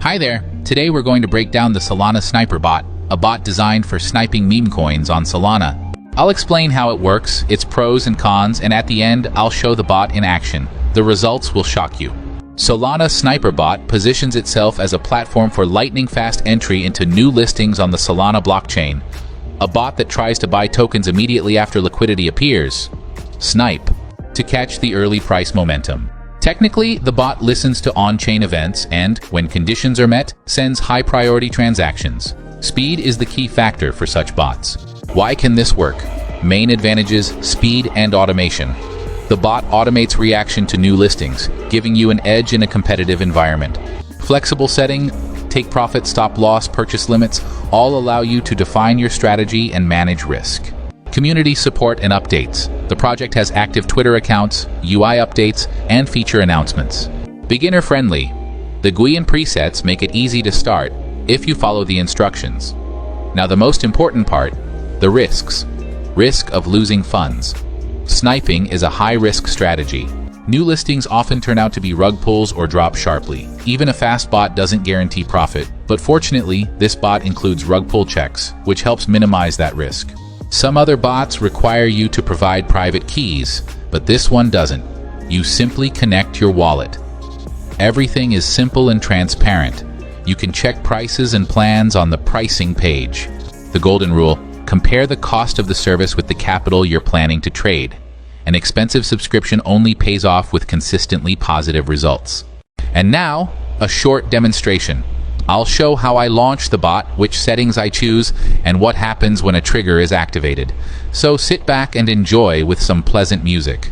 Hi there! Today we're going to break down the Solana Sniper Bot, a bot designed for sniping meme coins on Solana. I'll explain how it works, its pros and cons, and at the end, I'll show the bot in action. The results will shock you. Solana Sniper Bot positions itself as a platform for lightning-fast entry into new listings on the Solana blockchain. A bot that tries to buy tokens immediately after liquidity appears. Snipe, to catch the early price momentum. Technically, the bot listens to on-chain events and, when conditions are met, sends high-priority transactions. Speed is the key factor for such bots. Why can this work? Main advantages: speed and automation. The bot automates reaction to new listings, giving you an edge in a competitive environment. Flexible setting, take profit, stop loss, purchase limits, all allow you to define your strategy and manage risk. Community support and updates. The project has active Twitter accounts, UI updates, and feature announcements. Beginner-friendly. The GUI and presets make it easy to start if you follow the instructions. Now the most important part, the risks. Risk of losing funds. Sniping is a high-risk strategy. New listings often turn out to be rug pulls or drop sharply. Even a fast bot doesn't guarantee profit, but fortunately, this bot includes rug pull checks, which helps minimize that risk. Some other bots require you to provide private keys, but this one doesn't. You simply connect your wallet. Everything is simple and transparent. You can check prices and plans on the pricing page. The golden rule: compare the cost of the service with the capital you're planning to trade. An expensive subscription only pays off with consistently positive results. And now, a short demonstration. I'll show how I launch the bot, which settings I choose, and what happens when a trigger is activated. So sit back and enjoy with some pleasant music.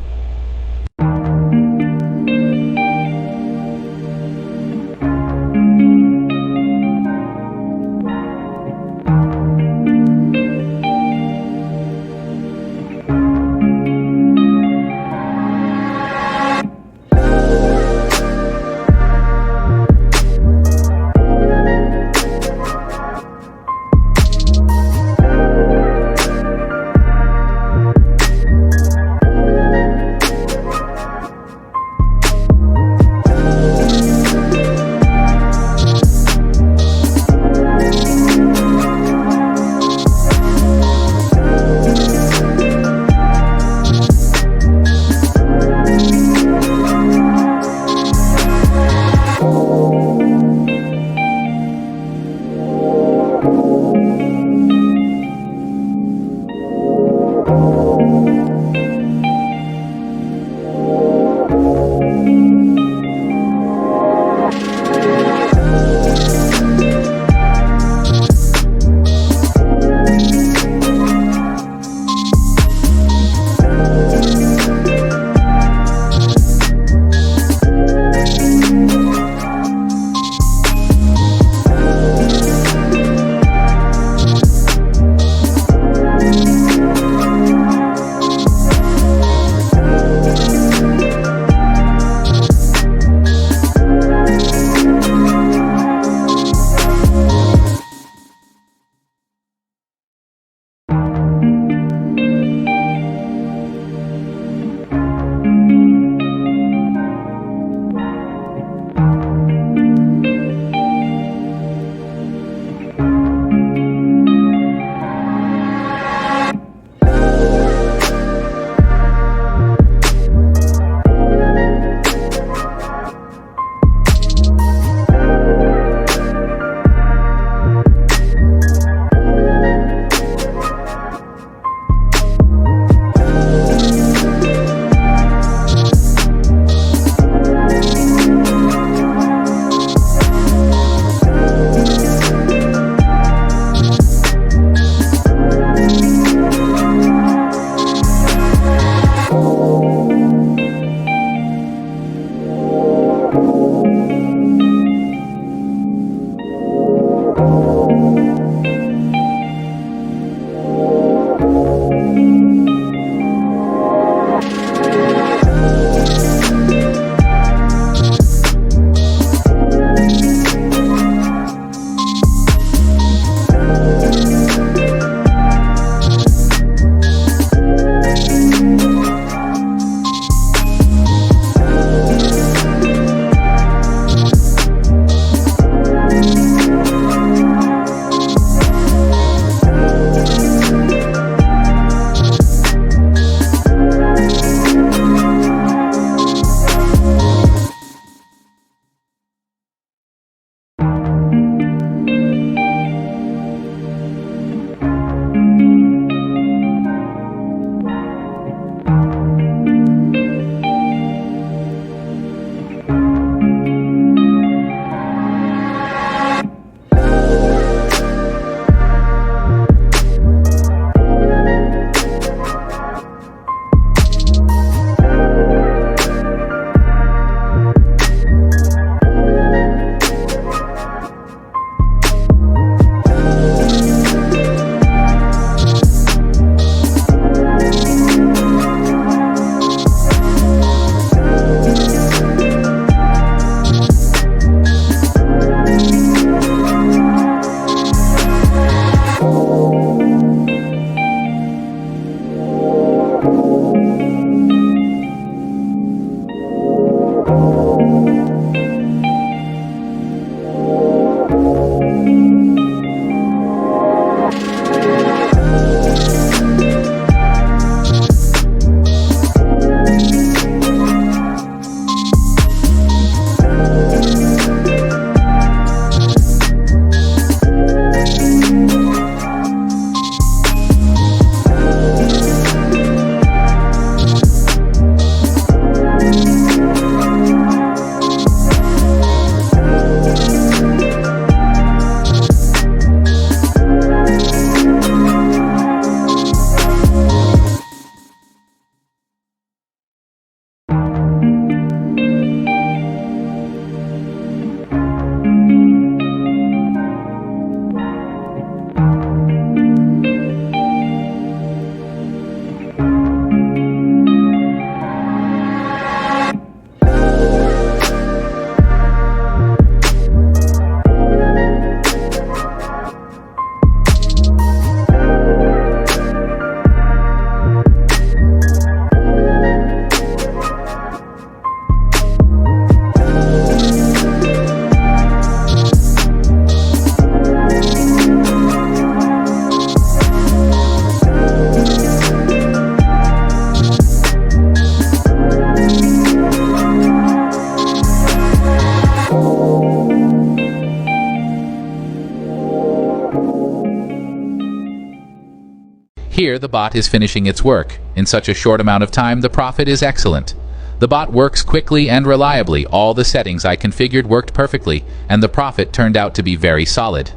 Here, the bot is finishing its work. In such a short amount of time, the profit is excellent. The bot works quickly and reliably. All the settings I configured worked perfectly, and the profit turned out to be very solid.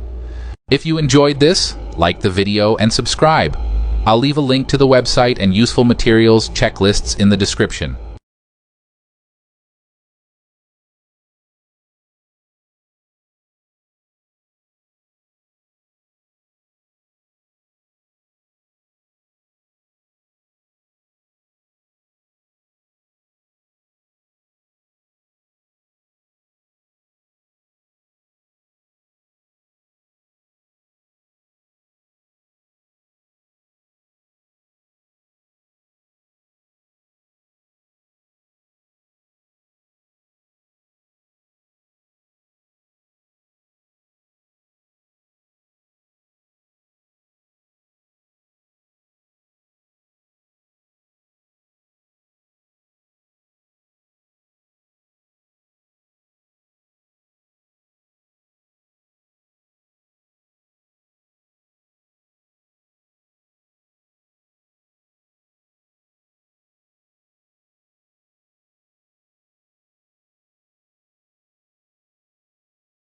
If you enjoyed this, like the video and subscribe. I'll leave a link to the website and useful materials checklists in the description.